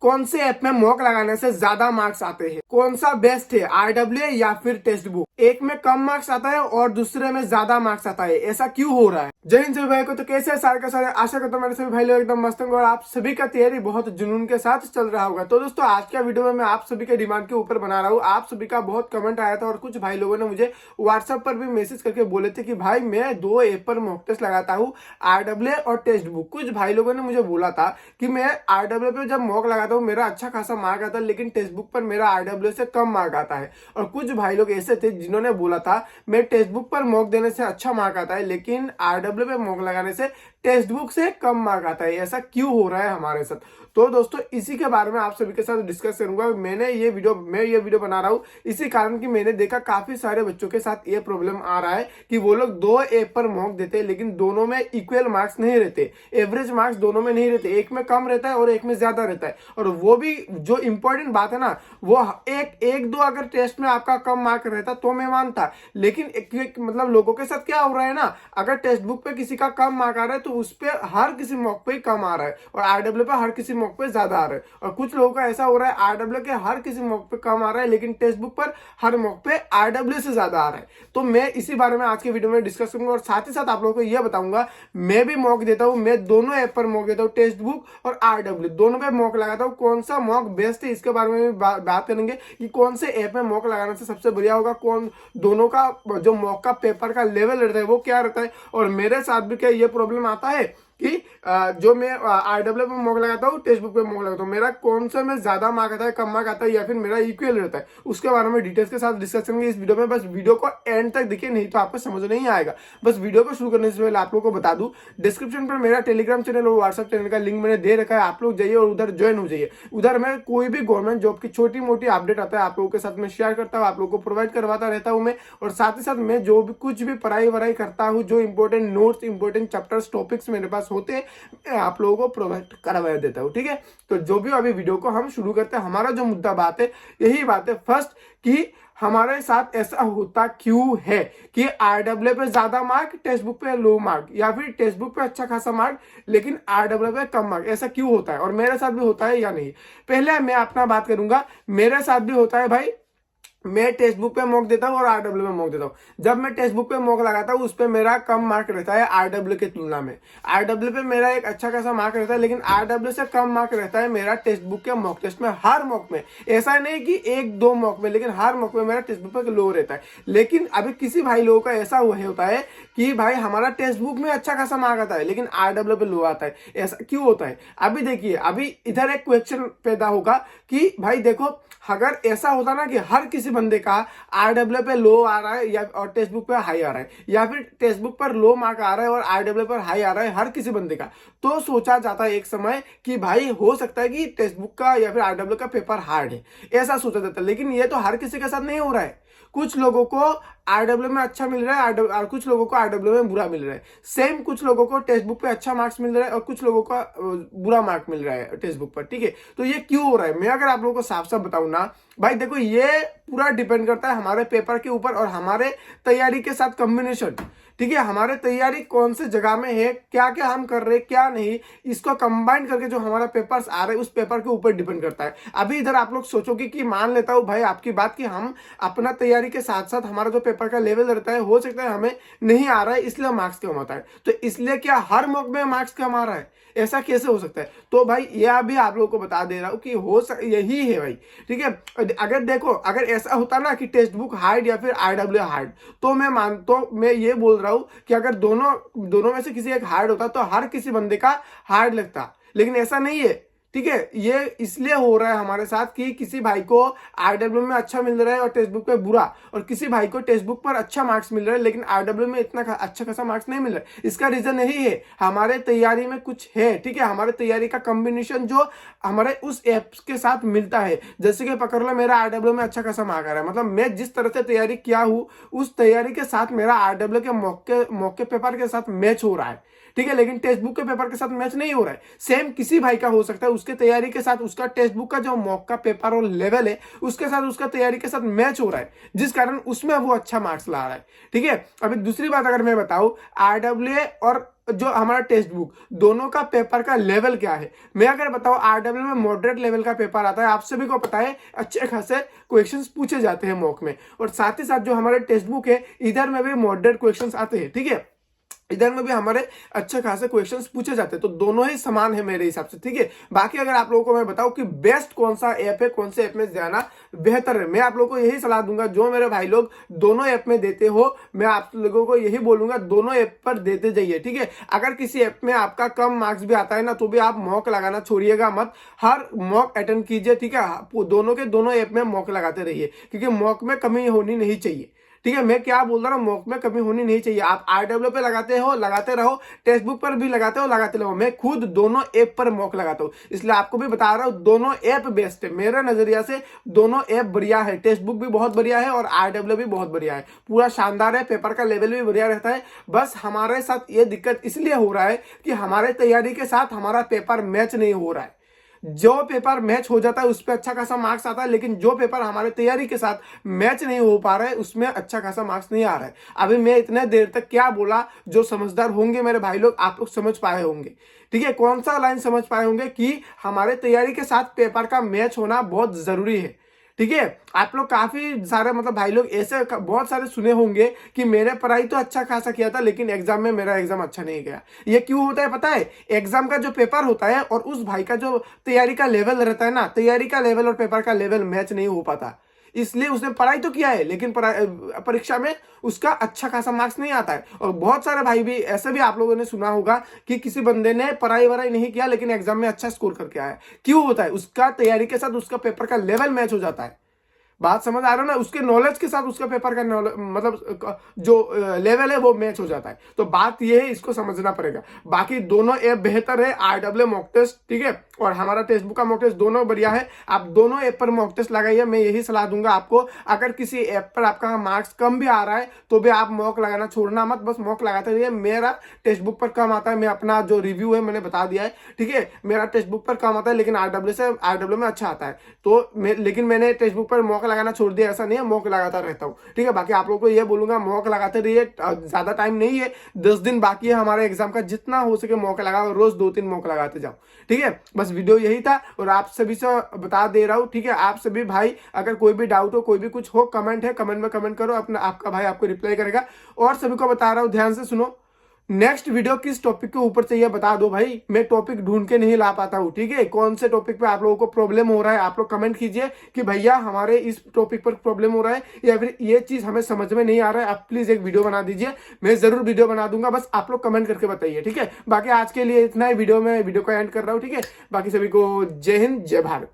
कौन से ऐप में मॉक लगाने से ज्यादा मार्क्स आते हैं, कौन सा बेस्ट है, RWA या फिर टेक्स्ट बुक। एक में कम मार्क्स आता है और दूसरे में ज्यादा मार्क्स आता है, ऐसा क्यों हो रहा है। जय हिंद सभी भाई को। तो कैसे है सारे का सारे, आशा करता हूं मेरे सभी भाई लोग एकदम मस्त होंगे और आप सभी का तैयारी बहुत जुनून के साथ चल रहा होगा। तो दोस्तों आज का वीडियो में मैं आप सभी के डिमांड के ऊपर बना रहा हूँ। आप सभी का बहुत कमेंट आया था और कुछ भाई लोगों ने मुझे व्हाट्सएप पर भी मैसेज करके बोले थे कि भाई मैं 2 ऐप पर मॉक टेस्ट लगाता हूँ, RWA और टेक्स्ट बुक। कुछ भाई लोगों ने मुझे बोला था कि मैं RWA पे जब मॉक लगाता हूँ मेरा अच्छा खासा मार्क आता है, लेकिन टेक्स्ट बुक पर मेरा RWA से कम मार्क आता है। और कुछ भाई लोग ऐसे थे जिन्होंने बोला था मैं टेक्स्ट बुक पर मॉक देने से अच्छा मार्क आता है, लेकिन RWA पे मॉक लगाने से टेक्स्ट बुक से कम मार्क आता है। ऐसा क्यों हो रहा है हमारे साथ। तो दोस्तों इसी के बारे में आप सभी के साथ डिस्कस करूंगा। मैं ये वीडियो बना रहा हूं इसी कारण कि मैंने देखा काफी सारे बच्चों के साथ ये प्रॉब्लम आ रहा है कि वो लोग 2 ऐप पर मॉक देते हैं, लेकिन दोनों में इक्वल मार्क्स नहीं रहते, एवरेज मार्क्स दोनों में नहीं रहते, एक में कम रहता है और एक में ज्यादा रहता है। और वो भी जो इंपॉर्टेंट बात है ना, वो एक दो अगर टेस्ट में आपका कम मार्क रहता तो मैं मानता, लेकिन मतलब लोगों के साथ क्या हो रहा है ना, अगर टेक्स्ट बुक पे किसी का कम मार्क आ रहा है तो उस पे हर किसी मॉक पे कम आ रहा है और RWA पे हर किसी मॉक पे ज्यादा आ रहा है। और कुछ लोगों का ऐसा हो रहा है RWA के हर किसी मॉक पे कम आ रहा है, लेकिन टेक्स्ट बुक पर हर मॉक पे RWA से ज्यादा आ रहा है। तो मैं इसी बारे में आज के वीडियो में डिस्कस करूंगा और साथ ही साथ आप लोगों को यह बताऊंगा मैं भी मॉक देता हूं, मैं दोनों ऐप पर मॉक देता हूं, टेक्स्ट बुक और RWA दोनों पे मॉक लगाता हूं। कौन सा मॉक बेस्ट है इसके बारे में भी बात करेंगे कि कौन से ऐप में मॉक लगाने से सबसे बढ़िया होगा, कौन दोनों का जो मॉक का पेपर का लेवल रहता है वो क्या रहता है। और मेरे साथ भी क्या ये प्रॉब्लम आता है कि जो मैं RWA पे मॉक लगाता हूँ, टेक्स्ट बुक पे मॉक लगाता हूँ, मेरा कौन सा में ज्यादा मार्क आता है, कम मार्क आता है या फिर मेरा इक्वल रहता है, उसके बारे में डिटेल्स के साथ डिस्कस करेंगे इस वीडियो में। बस वीडियो को एंड तक देखिए, नहीं तो आपको समझ नहीं आएगा। बस वीडियो को शुरू करने से पहले आप लोगों को बता दूं, डिस्क्रिप्शन पर मेरा टेलीग्राम चैनल और व्हाट्सएप चैनल का लिंक मैंने दे रखा है, आप लोग जाइए और उधर ज्वाइन हो जाइए। उधर मैं कोई भी गवर्नमेंट जॉब की छोटी मोटी अपडेट आता है आप लोगों के साथ में शेयर करता हूँ, आप लोगों को प्रोवाइड करवाता रहता हूँ मैं। और साथ ही साथ मैं जो भी कुछ भी पढ़ाई वढ़ाई करता हूँ, जो important notes, important chapters, topics मेरे पास होते हैं, आप लोगों को प्रोवाइड करवा देता हूं। ठीक है, तो जो भी अभी वीडियो को हम शुरू करते हैं, हमारा जो मुद्दा बात है यही बात है फर्स्ट कि हमारे साथ ऐसा होता क्यों है कि RWA पे ज्यादा मार्क, टेक्स्ट बुक पे लो मार्क, या फिर टेक्स्ट बुक पे अच्छा खासा मार्क लेकिन RWA पे कम मार्क, ऐसा क्यों होता है और मेरे साथ भी होता है या नहीं। पहले मैं अपना बात करूंगा, मेरे साथ भी होता है भाई। मैं टेक्स्ट बुक पे मॉक देता हूँ और RWA में मॉक देता हूँ। जब मैं टेक्स्ट बुक पे मॉक लगाता हूँ उस पे मेरा कम मार्क रहता है RWA की तुलना में। RWA पे मेरा एक अच्छा खासा मार्क रहता है, लेकिन RWA से कम मार्क रहता है मेरा टेक्स्ट बुक के मॉक टेस्ट में। हर मॉक में, ऐसा नहीं कि एक दो मॉक में, लेकिन हर मॉक में मेरा टेक्स्ट बुक पे लो रहता है। लेकिन अभी किसी भाई लोगों का ऐसा होता है कि भाई हमारा टेक्स्ट बुक में अच्छा खासा मार्क आता है लेकिन RWA पे लो आता है। ऐसा क्यों होता है, अभी देखिए। अभी इधर एक क्वेश्चन पैदा होगा कि भाई देखो, अगर ऐसा होता ना कि हर किसी बंदे का RWA पे लो आ रहा है या और टेक्स्ट बुक पे हाई आ रहा है, या फिर टेक्स्ट बुक पर लो मार्क आ रहा है और RWA पर हाई आ रहा है हर किसी बंदे का, तो सोचा जाता है एक समय कि भाई हो सकता है कि टेक्स्ट बुक का या फिर RWA का पेपर हार्ड है, ऐसा सोचा जाता है। लेकिन ये तो हर किसी के साथ नहीं हो रहा है। कुछ लोगों को RWA में अच्छा मिल रहा है और कुछ लोगों को RWA में बुरा मिल रहा है। सेम कुछ लोगों को टेक्स्ट बुक पे अच्छा मार्क्स मिल रहा है और कुछ लोगों का बुरा मार्क मिल रहा है टेक्स्ट बुक पर। ठीक है, तो ये क्यों हो रहा है, मैं अगर आप लोगों को साफ साफ बताऊं ना भाई, देखो ये पूरा डिपेंड करता है हमारे पेपर के ऊपर और हमारे तैयारी के साथ कॉम्बिनेशन। ठीक है, हमारे तैयारी कौन से जगह में है, क्या क्या हम कर रहे हैं क्या नहीं, इसको कंबाइन करके जो हमारा पेपर्स आ रहे हैं उस पेपर के ऊपर डिपेंड करता है। अभी इधर आप लोग सोचोगे कि मान लेता हूं भाई आपकी बात कि हम अपना तैयारी के साथ साथ हमारा जो पेपर का लेवल रहता है हो सकता है हमें नहीं आ रहा है इसलिए मार्क्स कम आता है, तो इसलिए क्या हर मॉक में मार्क्स कम आ रहा है, ऐसा कैसे हो सकता है। तो भाई यह भी आप लोगों को बता दे रहा हूं कि यही है भाई। ठीक है, अगर देखो, अगर ऐसा होता ना कि टेक्स्ट बुक हार्ड या फिर RWA हार्ड, तो मैं ये बोल रहा हूं कि अगर दोनों में से किसी एक हार्ड होता तो हर किसी बंदे का हार्ड लगता, लेकिन ऐसा नहीं है। ठीक है, ये इसलिए हो रहा है हमारे साथ कि किसी भाई को RWA में अच्छा मिल रहा है और टेक्स्ट बुक पे बुरा, और किसी भाई को टेक्स्ट बुक पर अच्छा मार्क्स मिल रहा है लेकिन RWA में इतना अच्छा खासा मार्क्स नहीं मिल रहा है। इसका रीजन यही है, हमारे तैयारी में कुछ है। ठीक है, हमारे तैयारी का कॉम्बिनेशन जो हमारे उस ऐप के साथ मिलता है, जैसे कि पकड़ लो मेरा RWA में अच्छा खासा मार्क आ रहा है, मतलब मैं जिस तरह से तैयारी किया हूँ उस तैयारी के साथ मेरा RWA के मॉक के पेपर के साथ मैच हो रहा है। ठीक है, लेकिन टेक्स्ट बुक के पेपर के साथ मैच नहीं हो रहा है। सेम किसी भाई का हो सकता है, उसके तैयारी के साथ उसका टेक्स्ट बुक का जो मॉक का पेपर और लेवल है उसके साथ उसका तैयारी के साथ मैच हो रहा है, जिस कारण उसमें वो अच्छा मार्क्स ला रहा है। ठीक है, अभी दूसरी बात अगर मैं बताऊं, RWA और जो हमारा टेक्स्ट बुक, दोनों का पेपर का लेवल क्या है। मैं अगर बताऊं आरडब्ल्यू में मॉडरेट लेवल का पेपर आता है, आप सभी को पता है अच्छे खासे क्वेश्चंस पूछे जाते हैं मॉक में, और साथ ही साथ जो हमारे टेक्स्ट बुक है इधर में भी मॉडरेट क्वेश्चंस आते हैं, ठीक है, इधर में भी हमारे अच्छे खासे क्वेश्चंस पूछे जाते हैं, तो दोनों ही समान है मेरे हिसाब से, ठीक है। बाकी अगर आप लोगों को मैं बताऊं कि बेस्ट कौन सा ऐप है, कौन से ऐप में जाना बेहतर है, मैं आप लोगों को यही सलाह दूंगा, जो मेरे भाई लोग दोनों ऐप में देते हो, मैं आप लोगों को यही बोलूंगा दोनों ऐप पर देते जाइए, ठीक है। अगर किसी ऐप में आपका कम मार्क्स भी आता है ना, तो भी आप मॉक लगाना छोड़िएगा मत, हर मॉक अटेंड कीजिए, ठीक है। दोनों के दोनों ऐप में मॉक लगाते रहिए, क्योंकि मॉक में कमी होनी नहीं चाहिए, ठीक है। मैं क्या बोल रहा हूँ, मॉक में कमी होनी नहीं चाहिए। आप आरडब्ल्यू पे लगाते हो, लगाते रहो, टेक्स्ट बुक पर भी लगाते हो, लगाते रहो। मैं खुद दोनों ऐप पर मॉक लगाता हूँ, इसलिए आपको भी बता रहा हूँ दोनों ऐप बेस्ट है मेरे नजरिया से। दोनों ऐप बढ़िया है, टेक्स्ट बुक भी बहुत बढ़िया है और आरडब्ल्यू भी बहुत बढ़िया है, पूरा शानदार है, पेपर का लेवल भी बढ़िया रहता है। बस हमारे साथ ये दिक्कत इसलिए हो रहा है कि हमारे तैयारी के साथ हमारा पेपर मैच नहीं हो रहा है। जो पेपर मैच हो जाता है उस पर अच्छा खासा मार्क्स आता है, लेकिन जो पेपर हमारे तैयारी के साथ मैच नहीं हो पा रहा है उसमें अच्छा खासा मार्क्स नहीं आ रहा है। अभी मैं इतने देर तक क्या बोला, जो समझदार होंगे मेरे भाई लोग, आप लोग समझ पाए होंगे, ठीक है। कौन सा लाइन समझ पाए होंगे कि हमारे तैयारी के साथ पेपर का मैच होना बहुत जरूरी है, ठीक है। आप लोग काफी सारे मतलब भाई लोग ऐसे बहुत सारे सुने होंगे कि मैंने पढ़ाई तो अच्छा खासा किया था, लेकिन एग्जाम में मेरा एग्जाम अच्छा नहीं गया। ये क्यों होता है पता है, एग्जाम का जो पेपर होता है और उस भाई का जो तैयारी का लेवल रहता है ना, तैयारी का लेवल और पेपर का लेवल मैच नहीं हो पाता, इसलिए उसने पढ़ाई तो किया है, लेकिन परीक्षा में उसका अच्छा खासा मार्क्स नहीं आता है। और बहुत सारे भाई भी ऐसे भी आप लोगों ने सुना होगा कि किसी बंदे ने पढ़ाई वढ़ाई नहीं किया, लेकिन एग्जाम में अच्छा स्कोर करके आया। क्यों होता है, उसका तैयारी के साथ उसका पेपर का लेवल मैच हो जाता है। बात समझ आ रहा है ना, उसके नॉलेज के साथ उसका पेपर का मतलब जो लेवल है वो मैच हो जाता है। तो बात ये है, इसको समझना पड़ेगा। बाकी दोनों ऐप बेहतर है, आरडब्ल्यू मॉक टेस्ट, ठीक है, और हमारा टेक्स्ट बुक का मॉक टेस्ट, दोनों बढ़िया है। आप दोनों ऐप पर मॉक टेस्ट लगाइए, मैं यही सलाह दूंगा आपको। अगर किसी ऐप पर आपका मार्क्स कम भी आ रहा है तो भी आप मॉक लगाना छोड़ना मत, बस मॉक लगाते रहिए। मेरा टेक्स्ट बुक पर कम आता है, मैं अपना जो रिव्यू है मैंने बता दिया है, ठीक है। मेरा टेक्स्ट बुक पर कम आता है, लेकिन आरडब्ल्यू में अच्छा आता है, तो लेकिन मैंने टेक्स्ट बुक पर मॉक लगाना छोड़ दिया, ऐसा नहीं है, मॉक लगाता रहता हूँ, ठीक है। बाकी आप लोगों को ये बोलूंगा मॉक लगाते रहिए, ज्यादा टाइम नहीं है, 10 दिन बाकी है हमारे एग्जाम का, जितना हो सके मॉक लगाओ, रोज 2-3 मॉक लगाते जाओ, ठीक है। बस वीडियो यही था और आप सभी से बता दे रहा हूँ, ठीक है। आप सभी भाई अगर कोई भी डाउट हो, कोई भी कुछ हो, कमेंट है, कमेंट में कमेंट करो, अपना आपका भाई आपको रिप्लाई करेगा। और सभी को बता रहा हूँ, ध्यान से सुनो, नेक्स्ट वीडियो किस टॉपिक के ऊपर चाहिए बता दो भाई, मैं टॉपिक ढूंढ के नहीं ला पाता हूँ, ठीक है। कौन से टॉपिक पे आप लोगों को प्रॉब्लम हो रहा है, आप लोग कमेंट कीजिए कि भैया हमारे इस टॉपिक पर प्रॉब्लम हो रहा है, या फिर ये चीज हमें समझ में नहीं आ रहा है, आप प्लीज एक वीडियो बना दीजिए, मैं जरूर वीडियो बना दूंगा, बस आप लोग कमेंट करके बताइए, ठीक है। बाकी आज के लिए इतना ही, वीडियो को एंड कर रहा हूँ, ठीक है। बाकी सभी को जय हिंद, जय भारत।